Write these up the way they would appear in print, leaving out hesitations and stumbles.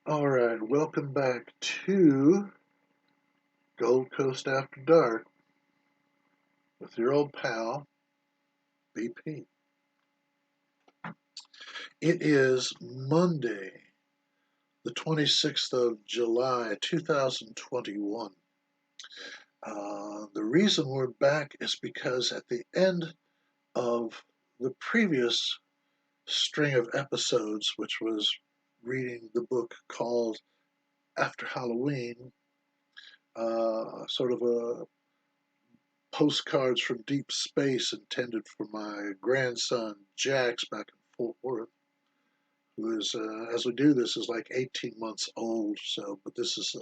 All right, welcome back to Gold Coast After Dark with your old pal, BP. It is Monday, the 26th of July, 2021. The reason we're back is because at the end of the previous string of episodes, which was reading the book called After Halloween, sort of a postcards from deep space intended for my grandson Jax back in Fort Worth, who is, as we do this, is like 18 months old. So, but this is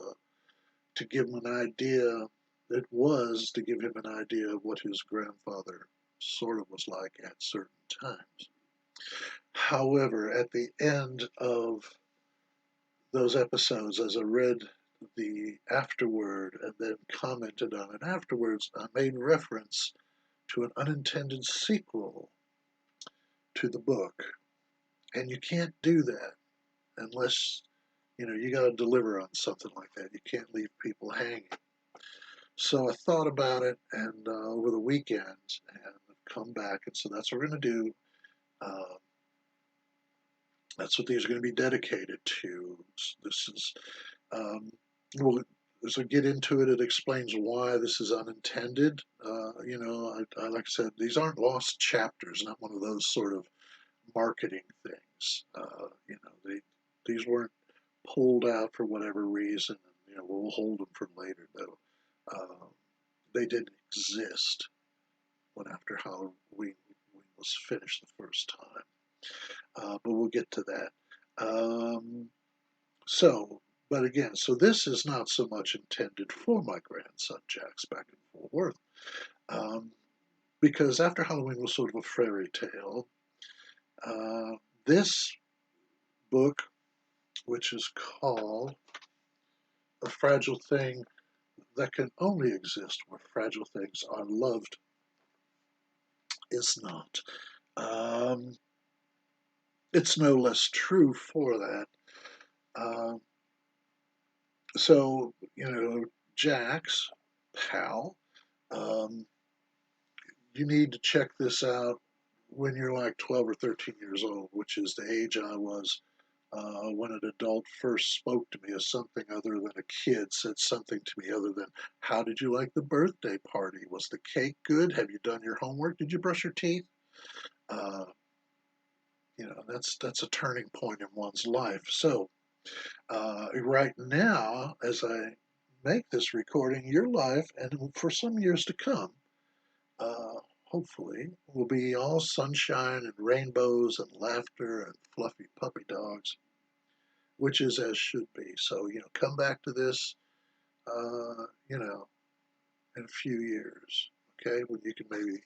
to give him an idea. It was to give him an idea of what his grandfather sort of was like at certain times. However, at the end of those episodes, as I read the afterword and then commented on it afterwards, I made reference to an unintended sequel to the book. And you can't do that unless, you got to deliver on something like that. You can't leave people hanging. So I thought about it and over the weekend and come back. And so that's what we're going to do. Uh, that's what these are going to be dedicated to. This is, um, well, as I get into it, it explains why this is unintended. Like I said, these aren't lost chapters, not one of those sort of marketing things. These weren't pulled out for whatever reason. And, we'll hold them for later, though. Uh, they didn't exist when After Halloween was finished the first time. But we'll get to that. Um, so, but again, so this is not so much intended for my grandson Jax back in Fort Worth, um, because After Halloween was sort of a fairy tale. Uh, this book, which is called A Fragile Thing That Can Only Exist Where Fragile Things Are Loved, is not. Um, it's no less true for that. Um, Jax, pal, um, you need to check this out when you're like 12 or 13 years old, which is the age I was when an adult first spoke to me as something other than a kid, said something to me other than, "How did you like the birthday party? Was the cake good? Have you done your homework? Did you brush your teeth?" Uh, that's a turning point in one's life. So, right now, as I make this recording, your life, and for some years to come, uh, hopefully, will be all sunshine and rainbows and laughter and fluffy puppy dogs, which is as should be. So, come back to this, uh, you know, in a few years, okay, when you can maybe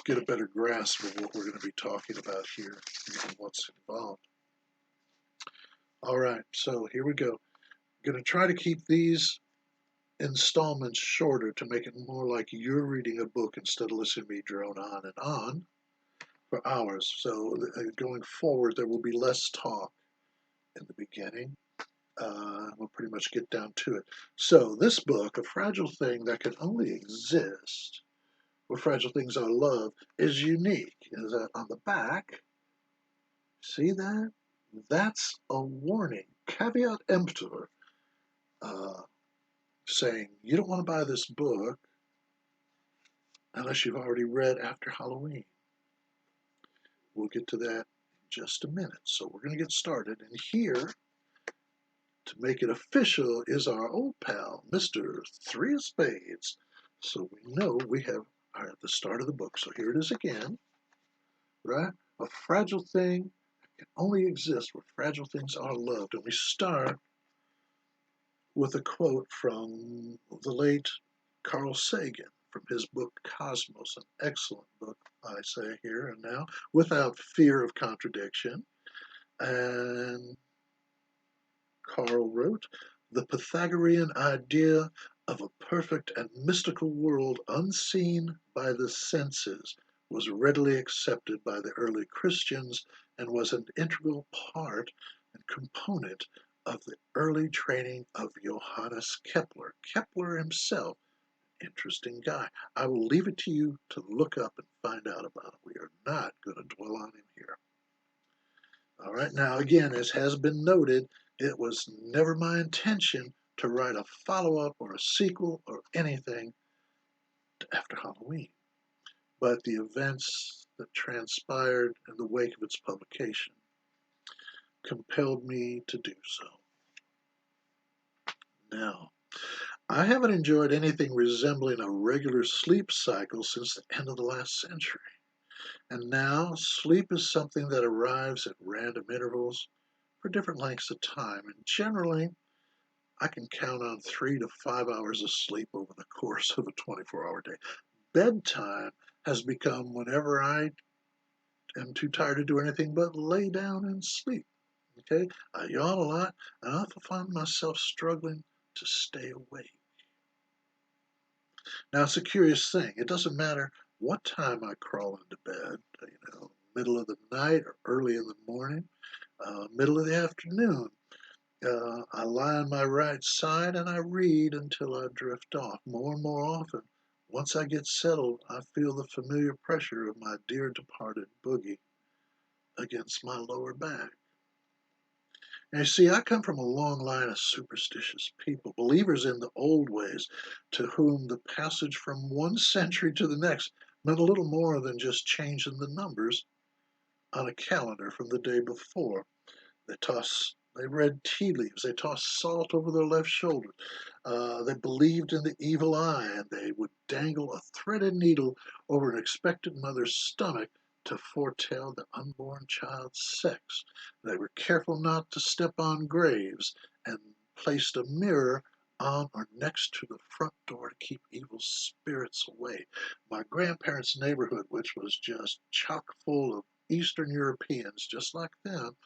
get a better grasp of what we're going to be talking about here and what's involved. All right, so here we go. I'm going to try to keep these installments shorter to make it more like you're reading a book instead of listening to me drone on and on for hours. So going forward, there will be less talk in the beginning. We'll pretty much get down to it. So this book, A Fragile Thing That Can Only Exist Where Fragile Things Are Loved, is unique. Is that on the back? See that? That's a warning, caveat emptor, uh, saying you don't want to buy this book unless you've already read After Halloween. We'll get to that in just a minute. So we're going to get started. And here, to make it official, is our old pal, Mr. Three of Spades. So we know we are at the start of the book. So here it is again, right? A fragile thing can only exist where fragile things are loved. And we start with a quote from the late Carl Sagan from his book Cosmos, an excellent book, I say here and now, without fear of contradiction. And Carl wrote, "The Pythagorean idea of a perfect and mystical world unseen by the senses was readily accepted by the early Christians and was an integral part and component of the early training of Johannes Kepler. Kepler himself, interesting guy. I will leave it to you to look up and find out about it. We are not going to dwell on him here. All right, now again, as has been noted, it was never my intention to write a follow-up or a sequel or anything to After Halloween, but the events that transpired in the wake of its publication compelled me to do so. Now, I haven't enjoyed anything resembling a regular sleep cycle since the end of the last century. And now, sleep is something that arrives at random intervals for different lengths of time. And generally, I can count on 3 to 5 hours of sleep over the course of a 24-hour day. Bedtime has become whenever I am too tired to do anything but lay down and sleep. Okay? I yawn a lot, and I often find myself struggling to stay awake. Now, it's a curious thing. It doesn't matter what time I crawl into bed, middle of the night or early in the morning, middle of the afternoon. I lie on my right side and I read until I drift off. More and more often, once I get settled, I feel the familiar pressure of my dear departed boogie against my lower back. And you see, I come from a long line of superstitious people, believers in the old ways, to whom the passage from one century to the next meant a little more than just changing the numbers on a calendar from the day before. They read tea leaves. They tossed salt over their left shoulder. They believed in the evil eye, and they would dangle a threaded needle over an expectant mother's stomach to foretell the unborn child's sex. They were careful not to step on graves and placed a mirror on or next to the front door to keep evil spirits away. My grandparents' neighborhood, which was just chock full of Eastern Europeans just like them,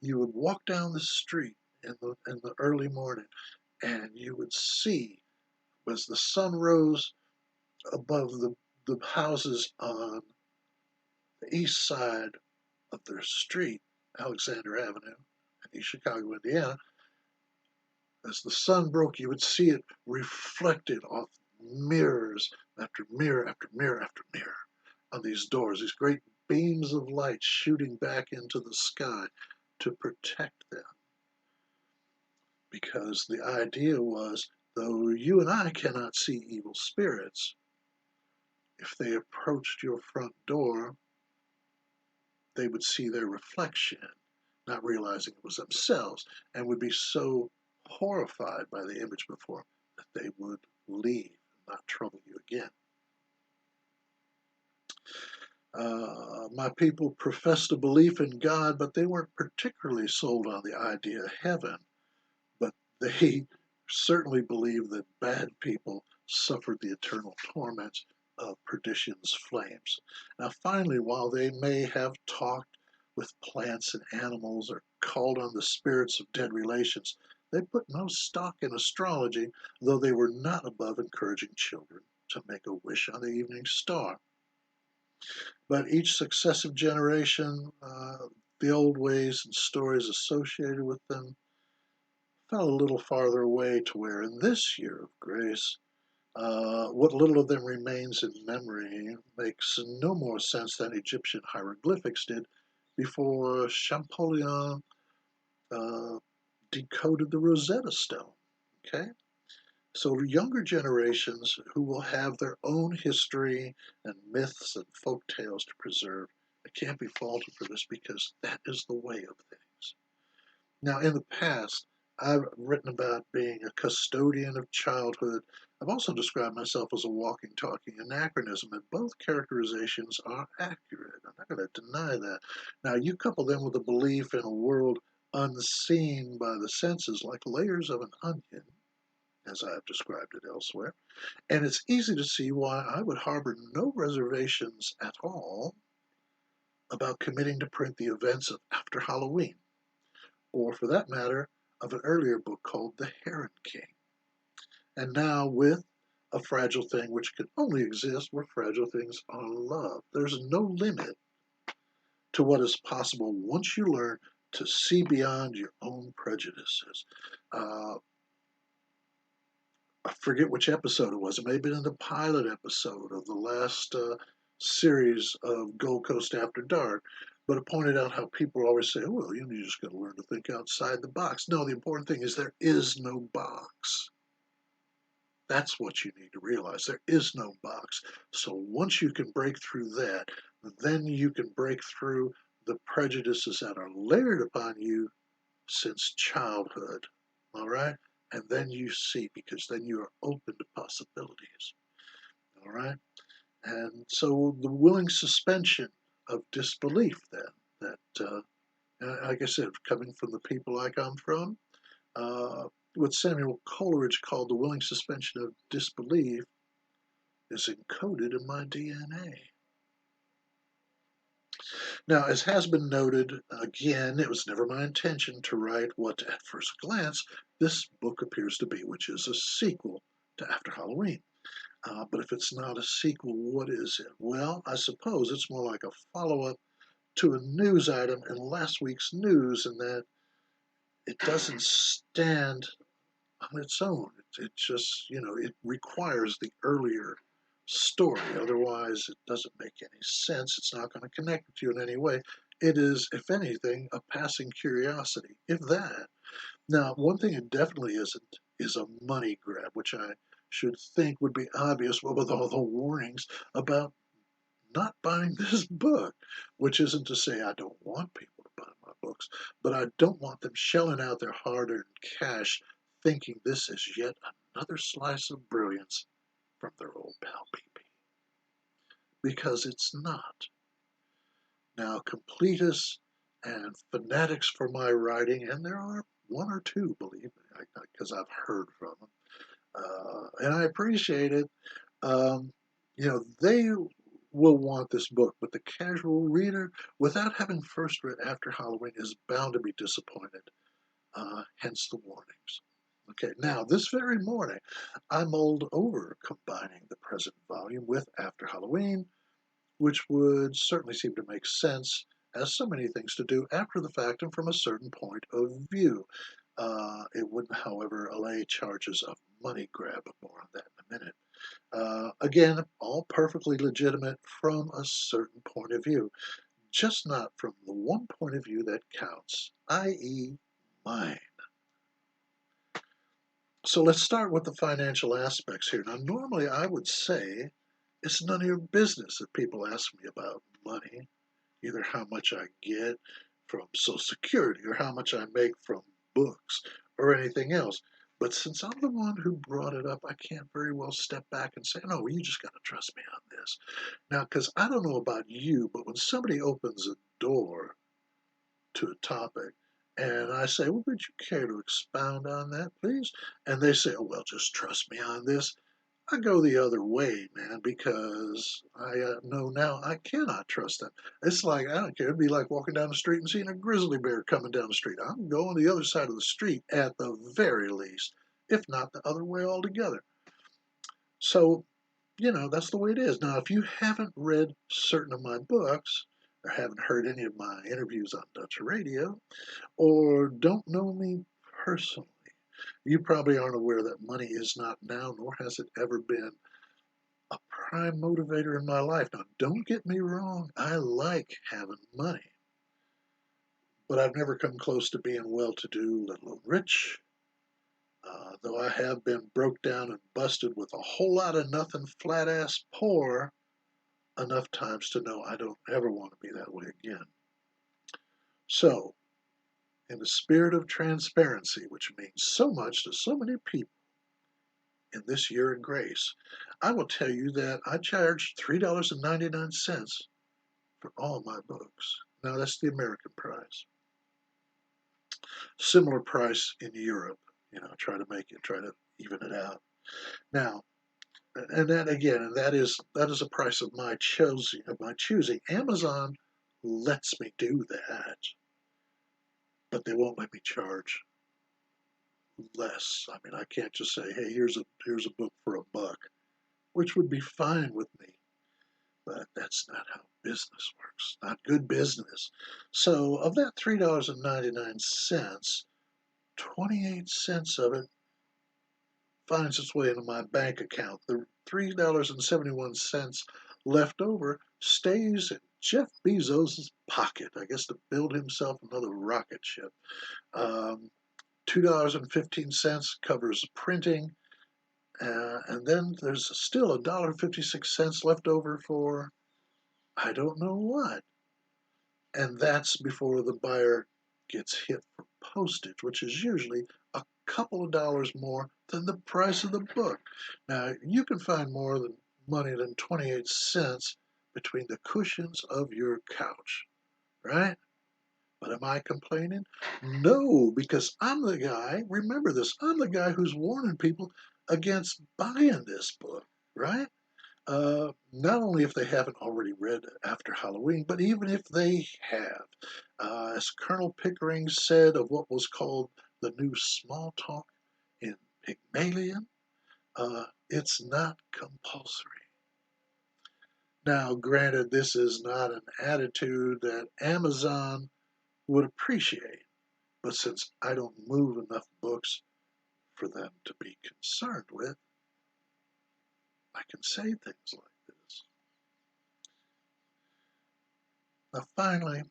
you would walk down the street in the early morning and you would see, as the sun rose above the houses on the east side of their street, Alexander Avenue in East Chicago, Indiana, as the sun broke, you would see it reflected off mirrors after mirror after mirror after mirror on these doors, these great beams of light shooting back into the sky to protect them. Because the idea was, though you and I cannot see evil spirits, if they approached your front door, they would see their reflection, not realizing it was themselves, and would be so horrified by the image before them that they would leave and not trouble you again. My people professed a belief in God, but they weren't particularly sold on the idea of heaven. But they certainly believed that bad people suffered the eternal torments of perdition's flames. Now, finally, while they may have talked with plants and animals or called on the spirits of dead relations, they put no stock in astrology, though they were not above encouraging children to make a wish on the evening star. But each successive generation, the old ways and stories associated with them, fell a little farther away to where in this year of grace, what little of them remains in memory makes no more sense than Egyptian hieroglyphics did before Champollion decoded the Rosetta Stone. Okay? So younger generations who will have their own history and myths and folk tales to preserve, they can't be faulted for this because that is the way of things. Now, in the past, I've written about being a custodian of childhood. I've also described myself as a walking, talking anachronism, and both characterizations are accurate. I'm not going to deny that. Now, you couple them with a belief in a world unseen by the senses, like layers of an onion, as I have described it elsewhere, and it's easy to see why I would harbor no reservations at all about committing to print the events of After Halloween, or for that matter, of an earlier book called The Heron King. And now with A Fragile Thing, which can only exist where fragile things are loved. There's no limit to what is possible once you learn to see beyond your own prejudices. Uh, I forget which episode it was. It may have been in the pilot episode of the last series of Gold Coast After Dark, but it pointed out how people always say, well, you just got to learn to think outside the box. No, the important thing is there is no box. That's what you need to realize. There is no box. So once you can break through that, then you can break through the prejudices that are layered upon you since childhood. All right? And then you see, because then you are open to possibilities. All right? And so the willing suspension of disbelief, then, like I said, coming from the people I come from, uh, what Samuel Coleridge called the willing suspension of disbelief is encoded in my DNA. Now, as has been noted, again, it was never my intention to write what, at first glance, this book appears to be, which is a sequel to After Halloween. But if it's not a sequel, what is it? Well, I suppose it's more like a follow up to a news item in last week's news, in that it doesn't stand on its own. It just, it requires the earlier story. Otherwise, it doesn't make any sense. It's not going to connect with you in any way. It is, if anything, a passing curiosity, if that. Now, one thing it definitely isn't is a money grab, which I should think would be obvious with all the warnings about not buying this book, which isn't to say I don't want people to buy my books, but I don't want them shelling out their hard earned cash thinking this is yet another slice of brilliance from their old pal PP. Because it's not. Now, completists and fanatics for my writing, and there are one or two, believe me, because I've heard from them, and I appreciate it. Um, they will want this book, but the casual reader, without having first read After Halloween, is bound to be disappointed. Hence the warnings. Okay, now this very morning, I mulled over combining the present volume with After Halloween, which would certainly seem to make sense, as so many things to do after the fact and from a certain point of view. It wouldn't, however, allay charges of money grab, but more on that in a minute. Again, all perfectly legitimate from a certain point of view, just not from the one point of view that counts, i.e., mine. So let's start with the financial aspects here. Now, normally I would say it's none of your business if people ask me about money, either how much I get from Social Security or how much I make from books or anything else. But since I'm the one who brought it up, I can't very well step back and say, no, well, you just got to trust me on this. Now, because I don't know about you, but when somebody opens a door to a topic, and I say, well, would you care to expound on that, please? And they say, oh, well, just trust me on this. I go the other way, man, because I know now I cannot trust them. It's like, I don't care. It'd be like walking down the street and seeing a grizzly bear coming down the street. I'm going the other side of the street at the very least, if not the other way altogether. So, that's the way it is. Now, if you haven't read certain of my books, or haven't heard any of my interviews on Dutch radio, or don't know me personally, you probably aren't aware that money is not now, nor has it ever been, a prime motivator in my life. Now, don't get me wrong, I like having money, but I've never come close to being well to do, let alone rich. Though I have been broke down and busted with a whole lot of nothing, flat ass poor, enough times to know I don't ever want to be that way again. So, in the spirit of transparency, which means so much to so many people in this year of grace, I will tell you that I charge $3.99 for all my books. Now, that's the American price. Similar price in Europe. Try to even it out. Now, and that again, and that is a price of my choosing. Amazon lets me do that, but they won't let me charge less. I mean, I can't just say, "Hey, here's a book for $1," which would be fine with me. But that's not how business works. Not good business. So of that $3.99, 28 cents of it finds its way into my bank account. The $3.71 left over stays in Jeff Bezos' pocket, I guess, to build himself another rocket ship. $2.15 covers printing, and then there's still $1.56 left over for I don't know what. And that's before the buyer gets hit for postage, which is usually a couple of dollars more than the price of the book. Now, you can find more than money than 28 cents between the cushions of your couch, right? But am I complaining? No, because I'm the guy, remember this, I'm the guy who's warning people against buying this book, right? Not only if they haven't already read After Halloween, but even if they have. As Colonel Pickering said of what was called the new small talk in Pygmalion, it's not compulsory. Now, granted, this is not an attitude that Amazon would appreciate, but since I don't move enough books for them to be concerned with, I can say things like this. Now, finally,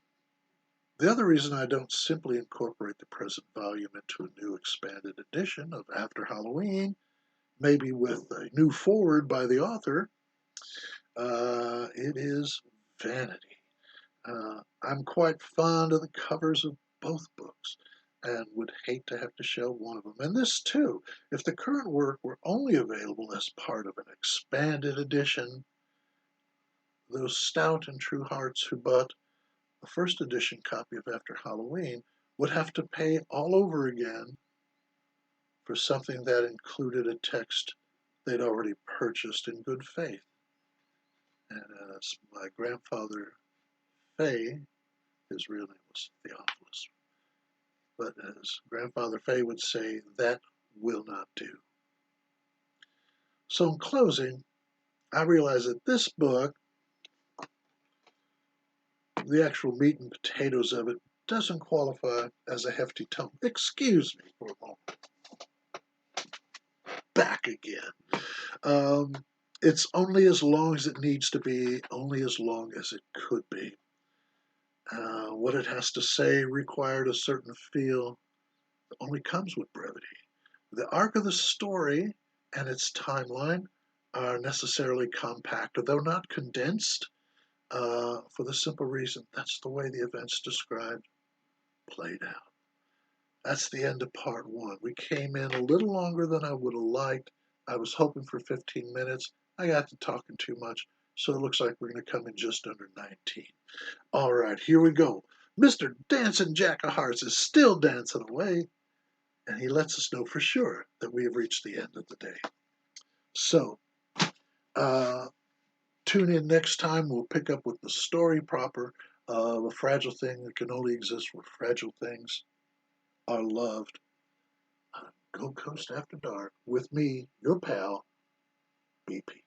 the other reason I don't simply incorporate the present volume into a new expanded edition of After Halloween, maybe with a new foreword by the author, it is vanity. I'm quite fond of the covers of both books and would hate to have to shelve one of them. And this too, if the current work were only available as part of an expanded edition, those stout and true hearts who bought a first edition copy of After Halloween would have to pay all over again for something that included a text they'd already purchased in good faith. And as my grandfather Fay, his real name was Theophilus, but as grandfather Fay would say, that will not do. So in closing, I realize that this book, the actual meat and potatoes of it, doesn't qualify as a hefty tome. Excuse me for a moment. Back again. Um, it's only as long as it needs to be, only as long as it could be. What it has to say required a certain feel that only comes with brevity. The arc of the story and its timeline are necessarily compact, though not condensed, for the simple reason that's the way the events described played out. That's the end of part one. We came in a little longer than I would have liked. I was hoping for 15 minutes. I got to talking too much, so it looks like we're going to come in just under 19. All right, here we go. Mr. Dancing Jack of Hearts is still dancing away, and he lets us know for sure that we have reached the end of the day. So, tune in next time. We'll pick up with the story proper of a fragile thing that can only exist where fragile things are loved. On Gold Coast After Dark with me, your pal, BP.